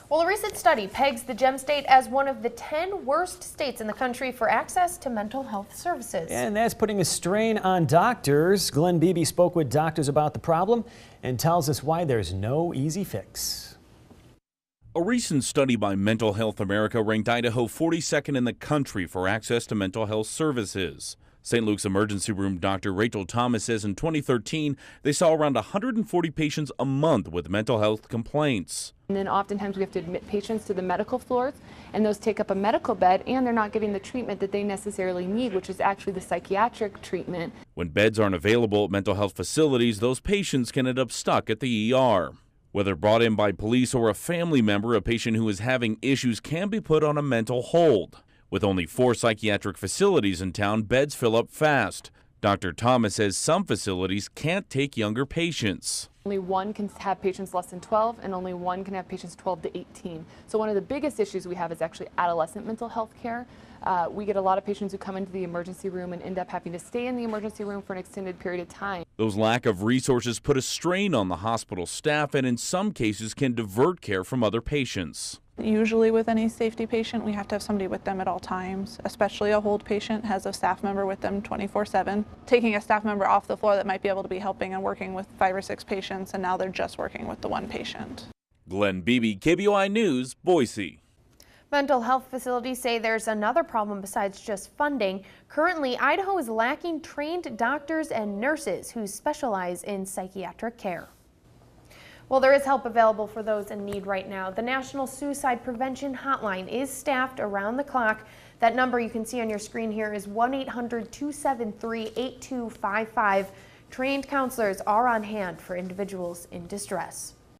Well, a recent study pegs the Gem State as one of the 10 worst states in the country for access to mental health services. And that's putting a strain on doctors. Glenn Beebe spoke with doctors about the problem and tells us why there's no easy fix. A recent study by Mental Health America ranked Idaho 42nd in the country for access to mental health services. St. Luke's emergency room Dr. Rachel Thomas says in 2013, they saw around 140 patients a month with mental health complaints. And then oftentimes we have to admit patients to the medical floors, and those take up a medical bed, and they're not getting the treatment that they necessarily need, which is actually the psychiatric treatment. When beds aren't available at mental health facilities, those patients can end up stuck at the ER. Whether brought in by police or a family member, a patient who is having issues can be put on a mental hold. With only 4 psychiatric facilities in town, beds fill up fast. Dr. Thomas says some facilities can't take younger patients. Only one can have patients less than 12, and only one can have patients 12 to 18. So one of the biggest issues we have is actually adolescent mental health care. We get a lot of patients who come into the emergency room and end up having to stay in the emergency room for an extended period of time. Those lack of resources put a strain on the hospital staff and in some cases can divert care from other patients. Usually with any safety patient, we have to have somebody with them at all times, especially a hold patient has a staff member with them 24/7. Taking a staff member off the floor that might be able to be helping and working with 5 or 6 patients, and now they're just working with the one patient. Glenn Beebe, KBOI News, Boise. Mental health facilities say there's another problem besides just funding. Currently, Idaho is lacking trained doctors and nurses who specialize in psychiatric care. Well, there is help available for those in need right now. The National Suicide Prevention Hotline is staffed around the clock. That number you can see on your screen here is 1-800-273-8255. Trained counselors are on hand for individuals in distress.